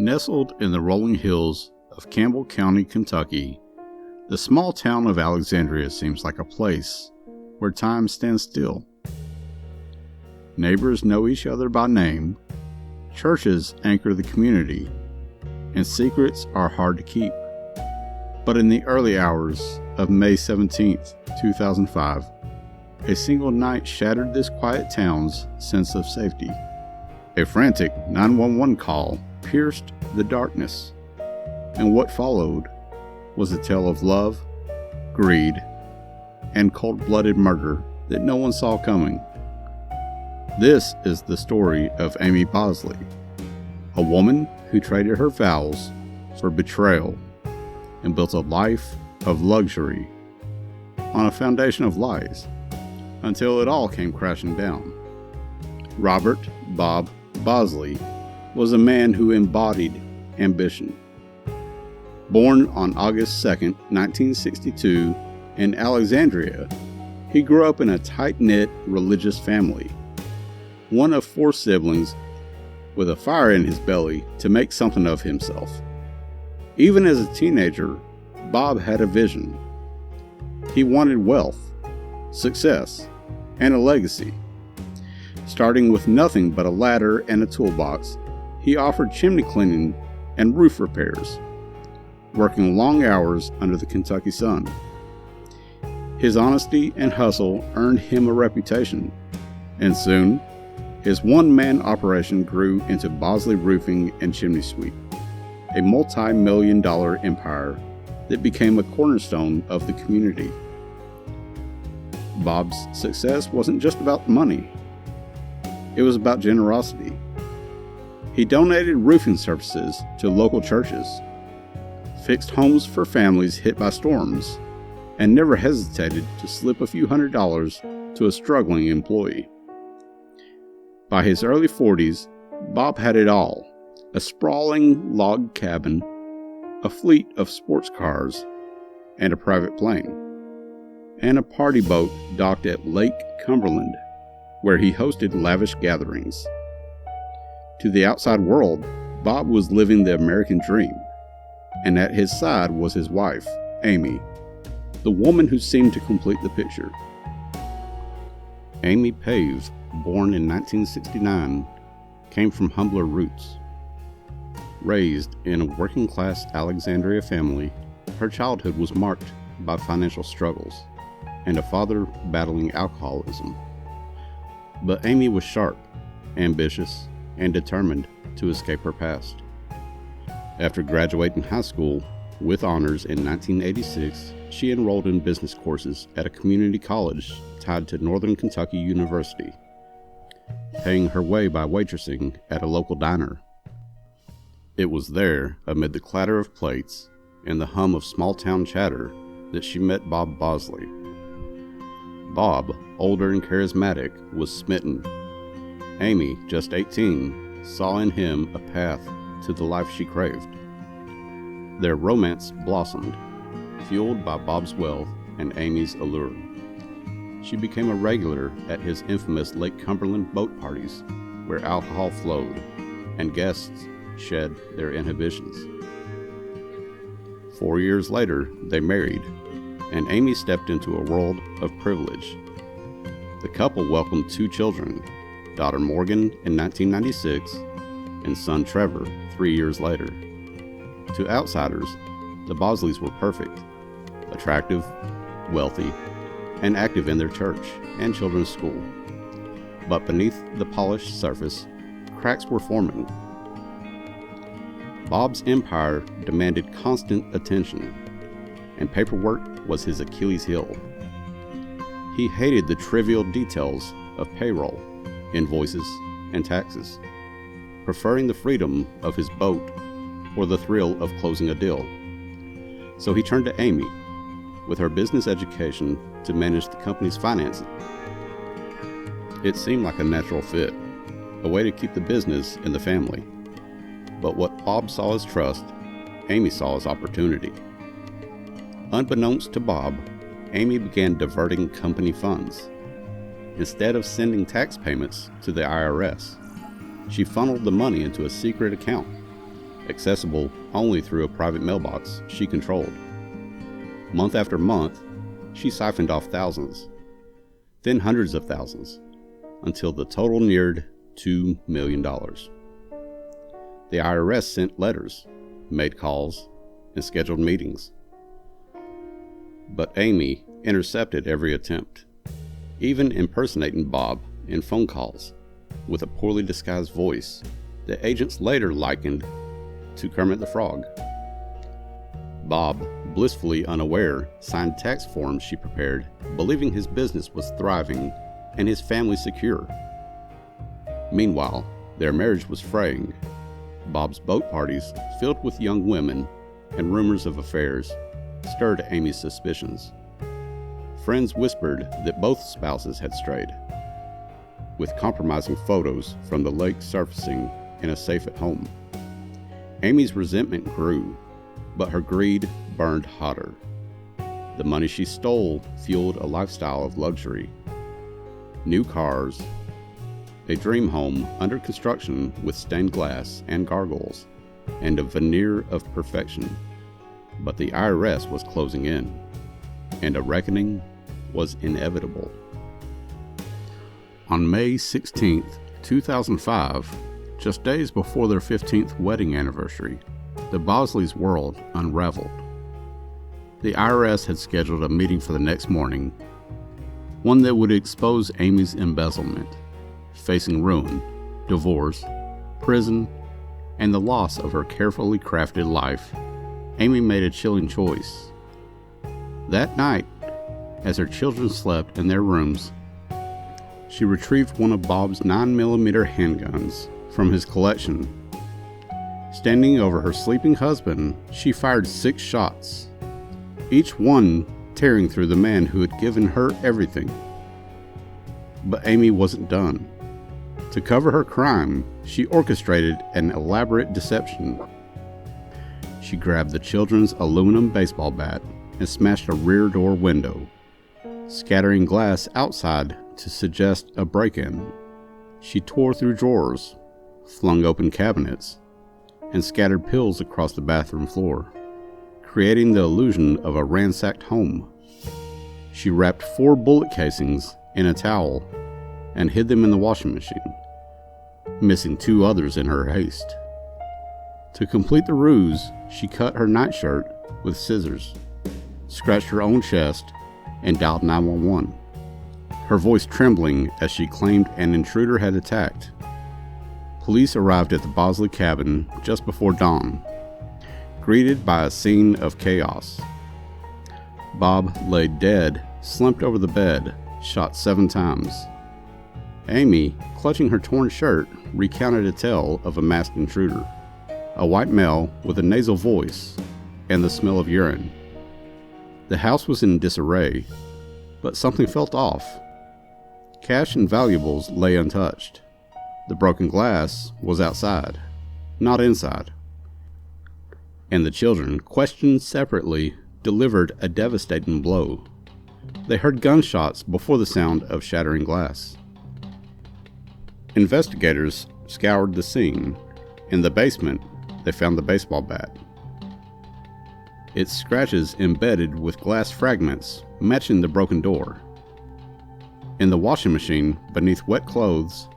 Nestled in the rolling hills of Campbell County, Kentucky, the small town of Alexandria seems like a place where time stands still. Neighbors know each other by name, churches anchor the community, and secrets are hard to keep. But in the early hours of May 17, 2005, a single night shattered this quiet town's sense of safety. A frantic 911 call pierced the darkness, and what followed was a tale of love, greed, and cold-blooded murder that no one saw coming. This is the story of Amy Bosley, a woman who traded her vows for betrayal and built a life of luxury on a foundation of lies until it all came crashing down. Robert Bob Bosley was a man who embodied ambition. Born on August 2, 1962, in Alexandria, he grew up in a tight-knit religious family, one of 4 siblings with a fire in his belly to make something of himself. Even as a teenager, Bob had a vision. He wanted wealth, success, and a legacy. Starting with nothing but a ladder and a toolbox, he offered chimney cleaning and roof repairs, working long hours under the Kentucky sun. His honesty and hustle earned him a reputation, and soon, his one-man operation grew into Bosley Roofing and Chimney Sweep, a multi-million-dollar empire that became a cornerstone of the community. Bob's success wasn't just about money. It was about generosity. He donated roofing services to local churches, fixed homes for families hit by storms, and never hesitated to slip a few $100s to a struggling employee. By his early 40s, Bob had it all: a sprawling log cabin, a fleet of sports cars, and a private plane, and a party boat docked at Lake Cumberland, where he hosted lavish gatherings. To the outside world, Bob was living the American dream, and at his side was his wife, Amy, the woman who seemed to complete the picture. Amy Pave, born in 1969, came from humbler roots. Raised in a working-class Alexandria family, her childhood was marked by financial struggles and a father battling alcoholism. But Amy was sharp, ambitious, and determined to escape her past. After graduating high school with honors in 1986, she enrolled in business courses at a community college tied to Northern Kentucky University, paying her way by waitressing at a local diner. It was there, amid the clatter of plates and the hum of small-town chatter, that she met Bob Bosley. Bob, older and charismatic, was smitten. Amy, just 18, saw in him a path to the life she craved. Their romance blossomed, fueled by Bob's wealth and Amy's allure. She became a regular at his infamous Lake Cumberland boat parties, where alcohol flowed and guests shed their inhibitions. 4 years later, they married, and Amy stepped into a world of privilege. The couple welcomed 2 children, daughter Morgan in 1996 and son Trevor 3 years later. To outsiders, the Bosleys were perfect, attractive, wealthy, and active in their church and children's school. But beneath the polished surface, cracks were forming. Bob's empire demanded constant attention, and paperwork was his Achilles heel. He hated the trivial details of payroll, invoices, and taxes, preferring the freedom of his boat or the thrill of closing a deal. So he turned to Amy, with her business education, to manage the company's finances. It seemed like a natural fit, a way to keep the business in the family. But what Bob saw as trust, Amy saw as opportunity. Unbeknownst to Bob, Amy began diverting company funds. Instead of sending tax payments to the IRS, she funneled the money into a secret account, accessible only through a private mailbox she controlled. Month after month, she siphoned off thousands, then hundreds of thousands, until the total neared $2 million. The IRS sent letters, made calls, and scheduled meetings. But Amy intercepted every attempt, even impersonating Bob in phone calls with a poorly disguised voice that agents later likened to Kermit the Frog. Bob, blissfully unaware, signed tax forms she prepared, believing his business was thriving and his family secure. Meanwhile, their marriage was fraying. Bob's boat parties, filled with young women and rumors of affairs, stirred Amy's suspicions. Friends whispered that both spouses had strayed, with compromising photos from the lake surfacing in a safe at home. Amy's resentment grew, but her greed burned hotter. The money she stole fueled a lifestyle of luxury. New cars, a dream home under construction with stained glass and gargoyles, and a veneer of perfection. But the IRS was closing in, and a reckoning was inevitable. On May 16, 2005, just days before their 15th wedding anniversary, the Bosleys' world unraveled. The IRS had scheduled a meeting for the next morning, one that would expose Amy's embezzlement, facing ruin, divorce, prison, and the loss of her carefully crafted life. Amy made a chilling choice. That night, as her children slept in their rooms, she retrieved one of Bob's 9mm handguns from his collection. Standing over her sleeping husband, she fired 6 shots, each one tearing through the man who had given her everything. But Amy wasn't done. To cover her crime, she orchestrated an elaborate deception. She grabbed the children's aluminum baseball bat and smashed a rear door window, scattering glass outside to suggest a break-in. She tore through drawers, flung open cabinets, and scattered pills across the bathroom floor, creating the illusion of a ransacked home. She wrapped 4 bullet casings in a towel and hid them in the washing machine, missing 2 others in her haste. To complete the ruse, she cut her nightshirt with scissors, scratched her own chest, and dialed 911, her voice trembling as she claimed an intruder had attacked. Police arrived at the Bosley cabin just before dawn, greeted by a scene of chaos. Bob lay dead, slumped over the bed, shot 7 times. Amy, clutching her torn shirt, recounted a tale of a masked intruder, a white male with a nasal voice and the smell of urine. The house was in disarray, but something felt off. Cash and valuables lay untouched. The broken glass was outside, not inside. And the children, questioned separately, delivered a devastating blow. They heard gunshots before the sound of shattering glass. Investigators scoured the scene. In the basement, they found the baseball bat, its scratches embedded with glass fragments matching the broken door. In the washing machine, beneath wet clothes,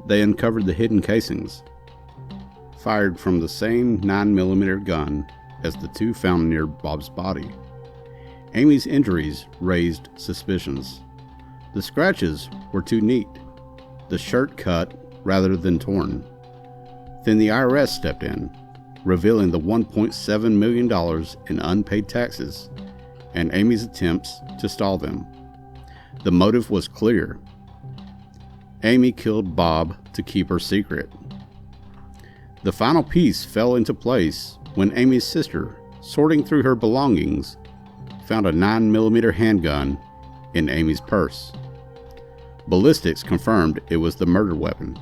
they uncovered the hidden casings, fired from the same 9mm gun as the 2 found near Bob's body. Amy's injuries raised suspicions. The scratches were too neat, the shirt cut rather than torn. Then the IRS stepped in, revealing the $1.7 million in unpaid taxes and Amy's attempts to stall them. The motive was clear. Amy killed Bob to keep her secret. The final piece fell into place when Amy's sister, sorting through her belongings, found a 9mm handgun in Amy's purse. Ballistics confirmed it was the murder weapon.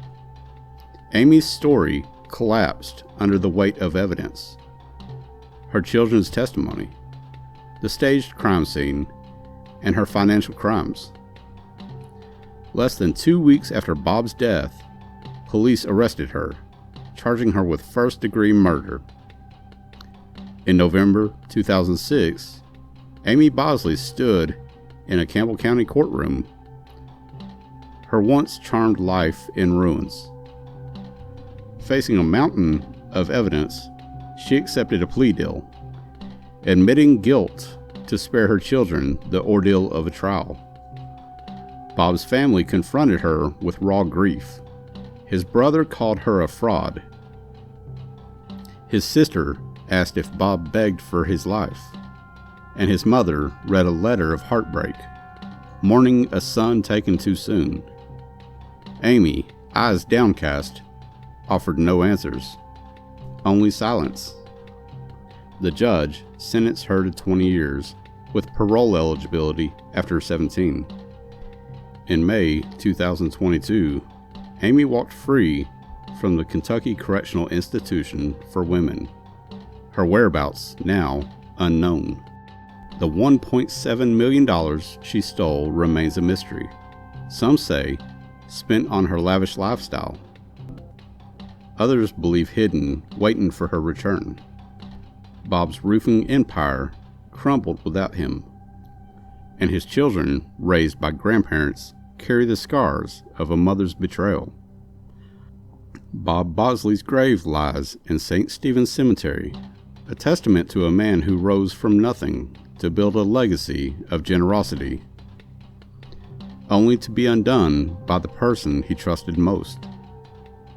Amy's story collapsed under the weight of evidence. Her children's testimony, the staged crime scene, and her financial crimes. Less than 2 weeks after Bob's death, police arrested her, charging her with first-degree murder. In November 2006, Amy Bosley stood in a Campbell County courtroom, her once charmed life in ruins. Facing a mountain of evidence, she accepted a plea deal, admitting guilt to spare her children the ordeal of a trial. Bob's family confronted her with raw grief. His brother called her a fraud. His sister asked if Bob begged for his life, and his mother read a letter of heartbreak, mourning a son taken too soon. Amy, eyes downcast, offered no answers, only silence. The judge sentenced her to 20 years with parole eligibility after 17. In May 2022, Amy walked free from the Kentucky Correctional Institution for Women, her whereabouts now unknown. The $1.7 million she stole remains a mystery. Some say spent on her lavish lifestyle. Others believe hidden, waiting for her return. Bob's roofing empire crumbled without him, and his children, raised by grandparents, carry the scars of a mother's betrayal. Bob Bosley's grave lies in St. Stephen's Cemetery, a testament to a man who rose from nothing to build a legacy of generosity, only to be undone by the person he trusted most.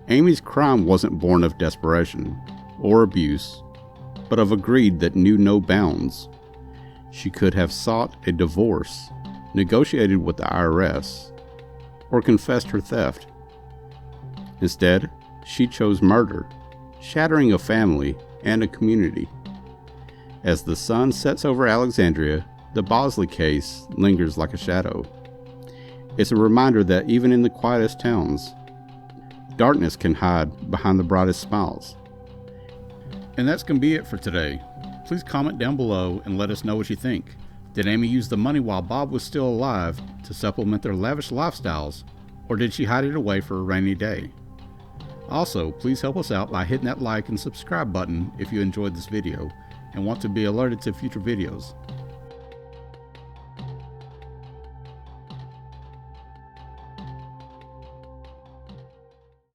Amy's crime wasn't born of desperation or abuse, but of a greed that knew no bounds. She could have sought a divorce, negotiated with the IRS, or confessed her theft. Instead, she chose murder, shattering a family and a community. As the sun sets over Alexandria, the Bosley case lingers like a shadow. It's a reminder that even in the quietest towns, darkness can hide behind the brightest smiles. And that's going to be it for today. Please comment down below and let us know what you think. Did Amy use the money while Bob was still alive to supplement their lavish lifestyles, or did she hide it away for a rainy day? Also, please help us out by hitting that like and subscribe button if you enjoyed this video and want to be alerted to future videos.